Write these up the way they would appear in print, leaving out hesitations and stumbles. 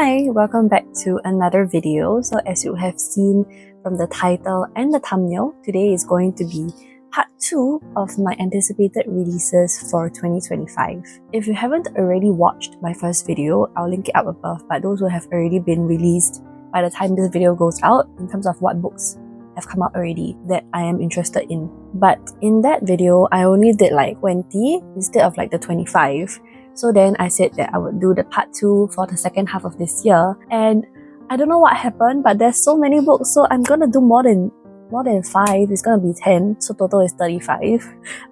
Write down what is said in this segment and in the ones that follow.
Hi, welcome back to another video. So as you have seen from the title and the thumbnail, today is going to be part 2 of my anticipated releases for 2025. If you haven't already watched my first video, I'll link it up above, but those will have already been released by the time this video goes out in terms of what books have come out already that I am interested in. But in that video, I only did like 20 instead of like the 25. So then I said that I would do the part 2 for the second half of this year, and I don't know what happened, but there's so many books, so I'm gonna do more than 5. It's gonna be 10, so total is 35.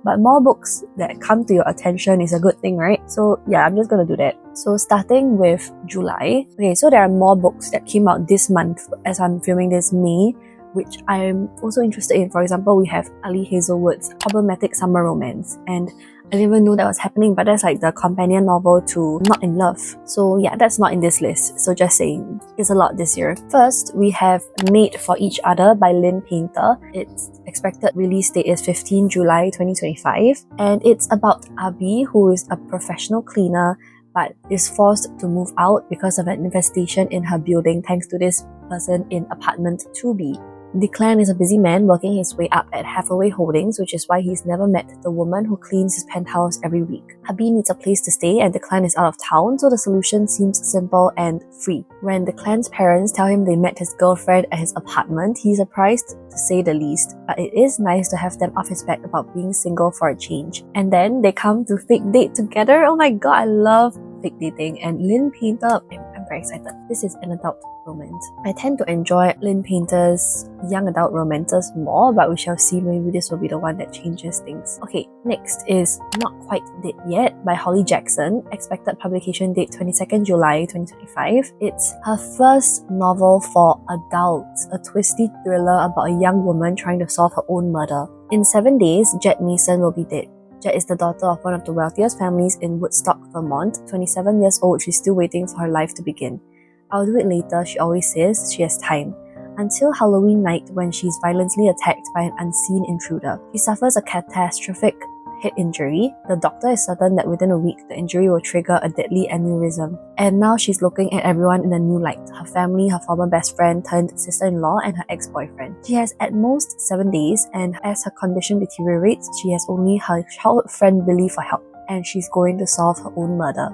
But more books that come to your attention is a good thing, right? So yeah, I'm just gonna do that. So starting with July. Okay, so there are more books that came out this month as I'm filming this May, which I'm also interested in. For example, we have Ali Hazelwood's Problematic Summer Romance, and I didn't even know that was happening, but that's like the companion novel to Not in Love. So yeah, that's not in this list, so just saying, it's a lot this year. First, we have Made for Each Other by Lynn Painter. Its expected release date is 15 July 2025, and it's about Abi, who is a professional cleaner but is forced to move out because of an infestation in her building thanks to this person in apartment 2B. Declan is a busy man working his way up at Hathaway Holdings, which is why he's never met the woman who cleans his penthouse every week. Abi needs a place to stay and Declan is out of town, so the solution seems simple and free. When Declan's parents tell him they met his girlfriend at his apartment, he's surprised to say the least, but it is nice to have them off his back about being single for a change. And then they come to fake date together. Oh my god, I love fake dating, and Lynn Painter, I'm very excited. This is an adult romance. I tend to enjoy Lynn Painter's young adult romances more, but we shall see. Maybe this will be the one that changes things. Okay, next is Not Quite Dead Yet by Holly Jackson. Expected publication date 22nd July 2025. It's her first novel for adults, a twisty thriller about a young woman trying to solve her own murder. In 7 days, Jet Mason will be dead. Jet is the daughter of one of the wealthiest families in Woodstock, Vermont. 27 years old, she's still waiting for her life to begin. I'll do it later, she always says. She has time. Until Halloween night, when she's violently attacked by an unseen intruder. She suffers a catastrophic head injury. The doctor is certain that within a week, the injury will trigger a deadly aneurysm. And now she's looking at everyone in a new light. Her family, her former best friend turned sister-in-law, and her ex-boyfriend. She has at most 7 days, and as her condition deteriorates, she has only her childhood friend Billy for help. And she's going to solve her own murder.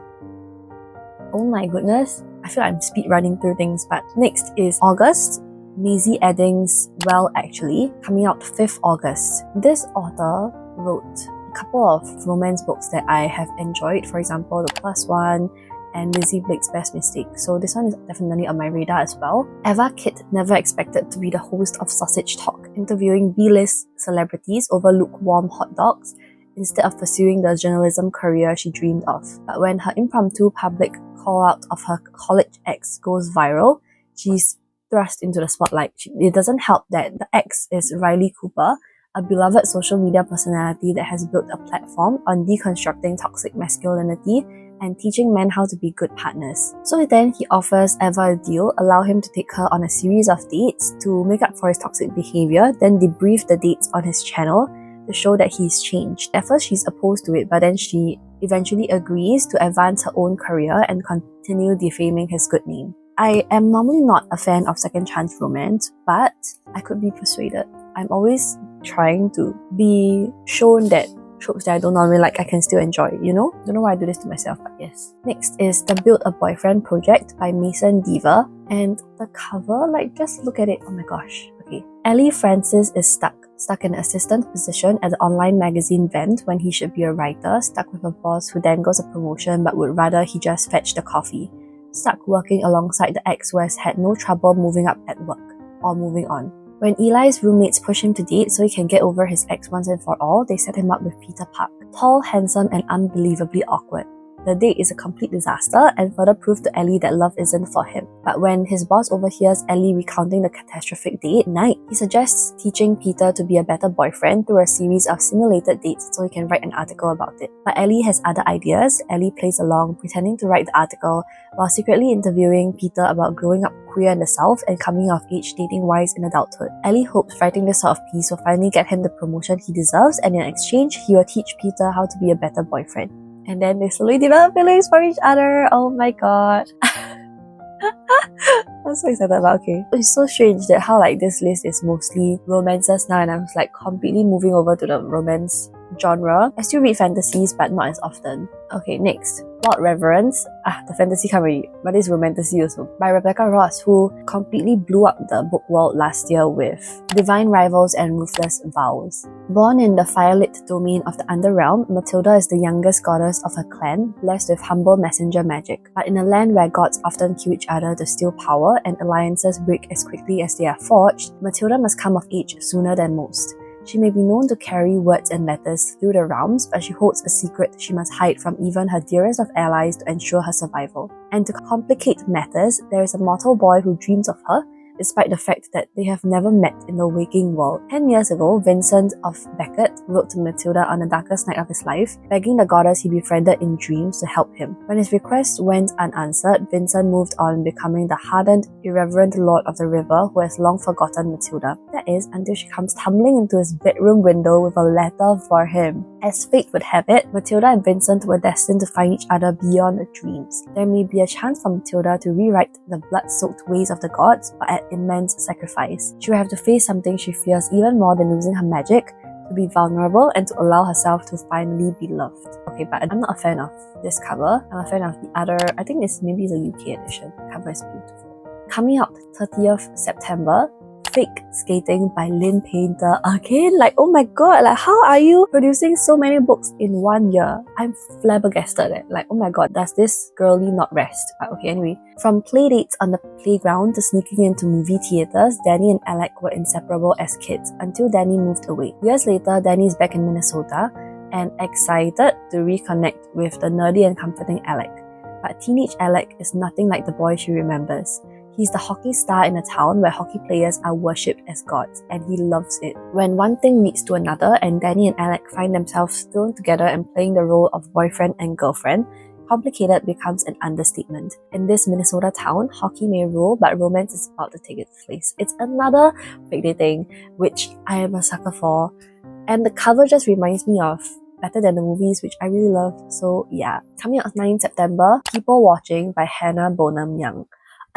Oh my goodness. I feel like I'm speed running through things, but next is August. Maisie Eddings' Well Actually, coming out 5th August. This author wrote a couple of romance books that I have enjoyed, for example, The Plus One and Lizzie Blake's Best Mistake, so this one is definitely on my radar as well. Eva Kitt never expected to be the host of Sausage Talk, interviewing B-list celebrities over lukewarm hot dogs instead of pursuing the journalism career she dreamed of. But when her impromptu public call-out of her college ex goes viral, she's thrust into the spotlight. It doesn't help that the ex is Riley Cooper, a beloved social media personality that has built a platform on deconstructing toxic masculinity and teaching men how to be good partners. So then he offers Eva a deal, allow him to take her on a series of dates to make up for his toxic behavior, then debrief the dates on his channel to show that he's changed. At first she's opposed to it, but then she eventually agrees to advance her own career and continue defaming his good name. I am normally not a fan of second chance romance, but I could be persuaded. I'm always trying to be shown that tropes that I don't normally like, I can still enjoy, you know? Don't know why I do this to myself, but yes. Next is The Build a Boyfriend Project by Mason Deaver, and the cover, like, just look at it. Oh my gosh. Okay. Ellie Francis is stuck in an assistant position at the online magazine Vent when he should be a writer, stuck with a boss who dangles a promotion but would rather he just fetch the coffee. Stuck working alongside the ex who has had no trouble moving up at work, or moving on. When Eli's roommates push him to date so he can get over his ex once and for all, they set him up with Peter Park. Tall, handsome, and unbelievably awkward. The date is a complete disaster and further proof to Ellie that love isn't for him. But when his boss overhears Ellie recounting the catastrophic date night, he suggests teaching Peter to be a better boyfriend through a series of simulated dates so he can write an article about it. But Ellie has other ideas. Ellie plays along, pretending to write the article while secretly interviewing Peter about growing up queer in the South and coming of age dating-wise in adulthood. Ellie hopes writing this sort of piece will finally get him the promotion he deserves, and in exchange, he will teach Peter how to be a better boyfriend. And then they slowly develop feelings for each other. Oh my god. I'm so excited about, okay. It's so strange that how like this list is mostly romances now, and I'm like completely moving over to the romance genre. I still read fantasies, but not as often. Okay, next. Plot Reverence. The fantasy can't really, but it's romantasy also. By Rebecca Ross, who completely blew up the book world last year with Divine Rivals and Ruthless Vows. Born in the firelit domain of the Underrealm, Matilda is the youngest goddess of her clan, blessed with humble messenger magic. But in a land where gods often kill each other to steal power and alliances break as quickly as they are forged, Matilda must come of age sooner than most. She may be known to carry words and letters through the realms, but she holds a secret she must hide from even her dearest of allies to ensure her survival. And to complicate matters, there is a mortal boy who dreams of her, despite the fact that they have never met in the waking world. 10 years ago, Vincent of Becket wrote to Matilda on the darkest night of his life, begging the goddess he befriended in dreams to help him. When his request went unanswered, Vincent moved on, becoming the hardened, irreverent lord of the river who has long forgotten Matilda. That is, until she comes tumbling into his bedroom window with a letter for him. As fate would have it, Matilda and Vincent were destined to find each other beyond dreams. There may be a chance for Matilda to rewrite the blood-soaked ways of the gods, but at immense sacrifice. She will have to face something she fears even more than losing her magic, to be vulnerable and to allow herself to finally be loved. Okay, but I'm not a fan of this cover. I'm a fan of the other, I think maybe the UK edition. The cover is beautiful. Coming out 30th September, Fake Skating by Lynn Painter. Again, like, oh my god, like, how are you producing so many books in 1 year? I'm flabbergasted. Like, oh my god, does this girlie not rest? But okay, anyway. From playdates on the playground to sneaking into movie theaters, Danny and Alec were inseparable as kids until Danny moved away. Years later, Danny is back in Minnesota and excited to reconnect with the nerdy and comforting Alec. But teenage Alec is nothing like the boy she remembers. He's the hockey star in a town where hockey players are worshipped as gods, and he loves it. When one thing leads to another, and Danny and Alec find themselves thrown together and playing the role of boyfriend and girlfriend, complicated becomes an understatement. In this Minnesota town, hockey may rule, but romance is about to take its place. It's another fake dating, which I am a sucker for. And the cover just reminds me of Better Than the Movies, which I really love. So yeah. Coming out 9 September, People Watching by Hannah Bonham Young.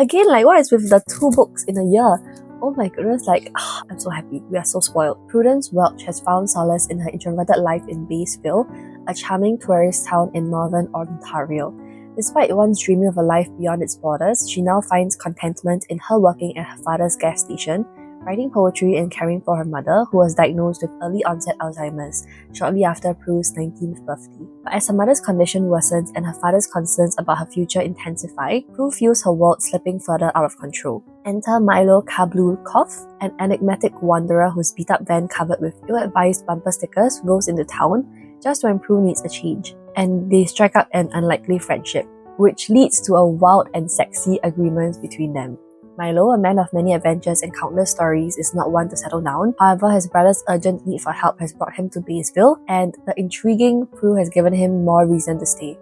Again, like, what is with the 2 books in a year? Oh my goodness, like, I'm so happy. We are so spoiled. Prudence Welch has found solace in her introverted life in Bayesville, a charming tourist town in northern Ontario. Despite once dreaming of a life beyond its borders, she now finds contentment in her working at her father's gas station, writing poetry and caring for her mother, who was diagnosed with early-onset Alzheimer's shortly after Prue's 19th birthday. But as her mother's condition worsens and her father's concerns about her future intensify, Prue feels her world slipping further out of control. Enter Milo Kablukov, an enigmatic wanderer whose beat-up van covered with ill-advised bumper stickers rolls into town just when Prue needs a change, and they strike up an unlikely friendship, which leads to a wild and sexy agreement between them. Milo, a man of many adventures and countless stories, is not one to settle down. However, his brother's urgent need for help has brought him to Bayesville, and the intriguing Prue has given him more reason to stay.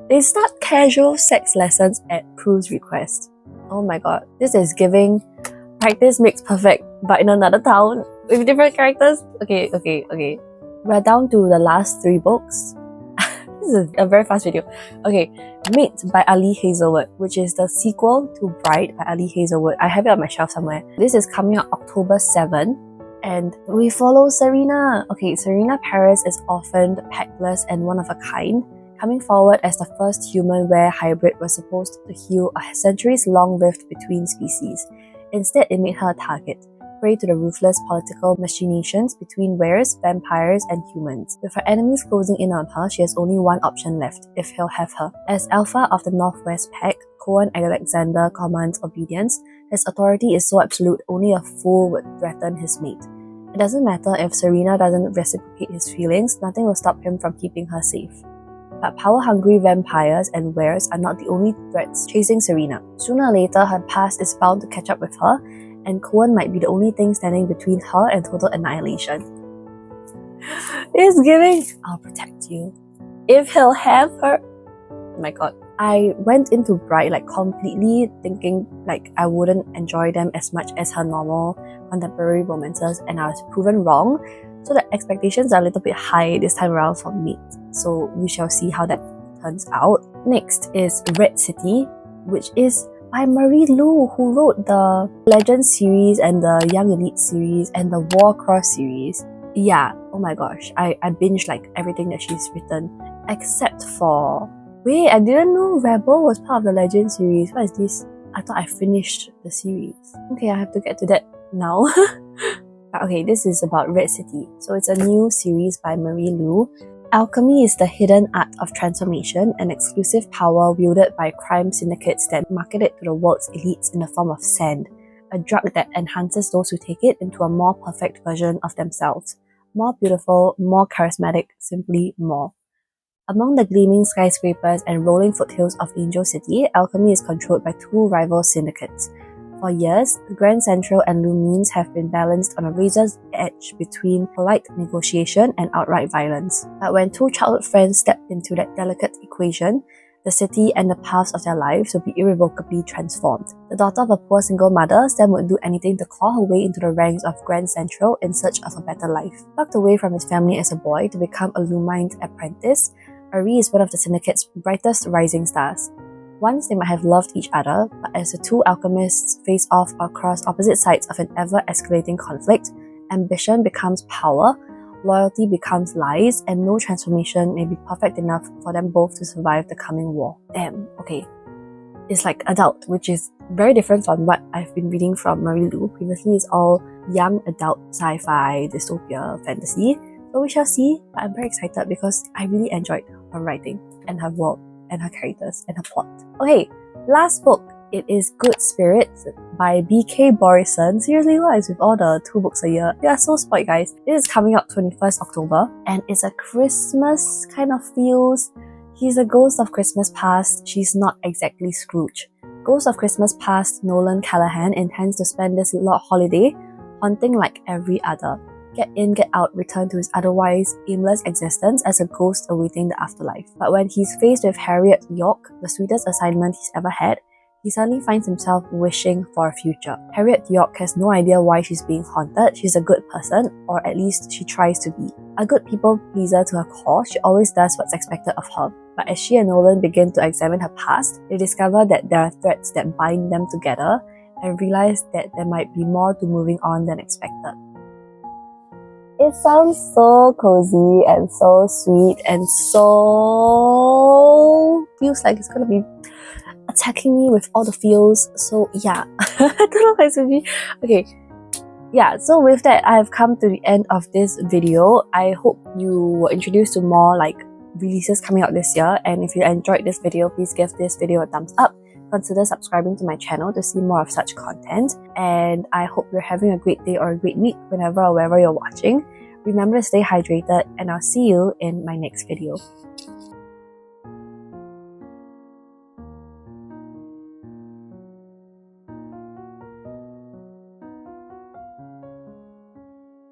They start casual sex lessons at Prue's request. Oh my god, this is giving practice makes perfect, but in another town with different characters. Okay. We're down to the last 3 books. This is a very fast video. Okay, Mate by Ali Hazelwood, which is the sequel to Bride by Ali Hazelwood. I have it on my shelf somewhere. This is coming out October 7, and we follow Serena. Okay, Serena Paris is orphaned, packless, and one of a kind, coming forward as the first human were hybrid was supposed to heal a centuries-long rift between species. Instead, it made her a target, prey to the ruthless political machinations between wares, vampires, and humans. With her enemies closing in on her, she has only one option left, if he'll have her. As Alpha of the Northwest Pack, Cohen Alexander commands obedience. His authority is so absolute, only a fool would threaten his mate. It doesn't matter if Serena doesn't reciprocate his feelings, nothing will stop him from keeping her safe. But power-hungry vampires and wares are not the only threats chasing Serena. Sooner or later, her past is bound to catch up with her, and Cohen might be the only thing standing between her and total annihilation. It's giving, I'll protect you. If he'll have her. Oh my god. I went into Bride like completely thinking like I wouldn't enjoy them as much as her normal contemporary romances, and I was proven wrong. So the expectations are a little bit high this time around for me. So we shall see how that turns out. Next is Red City, which is by Marie Lu, who wrote the Legends series and the Young Elite series and the Warcross series. Yeah, oh my gosh, I binged like everything that she's written, except for... Wait, I didn't know Rebel was part of the Legends series. What is this? I thought I finished the series. Okay, I have to get to that now. Okay, this is about Red City. So it's a new series by Marie Lu. Alchemy is the hidden art of transformation, an exclusive power wielded by crime syndicates that market it to the world's elites in the form of sand, a drug that enhances those who take it into a more perfect version of themselves. More beautiful, more charismatic, simply more. Among the gleaming skyscrapers and rolling foothills of Angel City, Alchemy is controlled by two rival syndicates. For years, Grand Central and Lumines have been balanced on a razor's edge between polite negotiation and outright violence. But when two childhood friends step into that delicate equation, the city and the paths of their lives will be irrevocably transformed. The daughter of a poor single mother, Sam would do anything to claw her way into the ranks of Grand Central in search of a better life. Tucked away from his family as a boy to become a Lumine apprentice, Ari is one of the syndicate's brightest rising stars. Once they might have loved each other, but as the two alchemists face off across opposite sides of an ever-escalating conflict, ambition becomes power, loyalty becomes lies, and no transformation may be perfect enough for them both to survive the coming war. Damn, okay. It's like adult, which is very different from what I've been reading from Marie Lu. Previously, it's all young adult sci-fi, dystopia, fantasy. So we shall see, but I'm very excited because I really enjoyed her writing and her world and her characters and her plot. Okay, last book. It is Good Spirits by B.K. Borison. Seriously, what is with all the 2 books a year? You are so spoiled, guys. This is coming out 21st October and it's a Christmas kind of feels. He's a ghost of Christmas past. She's not exactly Scrooge. Ghost of Christmas past, Nolan Callahan intends to spend this holiday haunting like every other. Get in, get out, return to his otherwise aimless existence as a ghost awaiting the afterlife. But when he's faced with Harriet York, the sweetest assignment he's ever had, he suddenly finds himself wishing for a future. Harriet York has no idea why she's being haunted. She's a good person, or at least she tries to be. A good people pleaser to her core, she always does what's expected of her. But as she and Nolan begin to examine her past, they discover that there are threads that bind them together and realize that there might be more to moving on than expected. It sounds so cozy and so sweet and so... feels like it's gonna be attacking me with all the feels. So yeah, I don't know what it's gonna be. Okay, yeah, so with that, I have come to the end of this video. I hope you were introduced to more like releases coming out this year, and if you enjoyed this video, please give this video a thumbs up. Consider subscribing to my channel to see more of such content, and I hope you're having a great day or a great week whenever or wherever you're watching. Remember to stay hydrated, and I'll see you in my next video.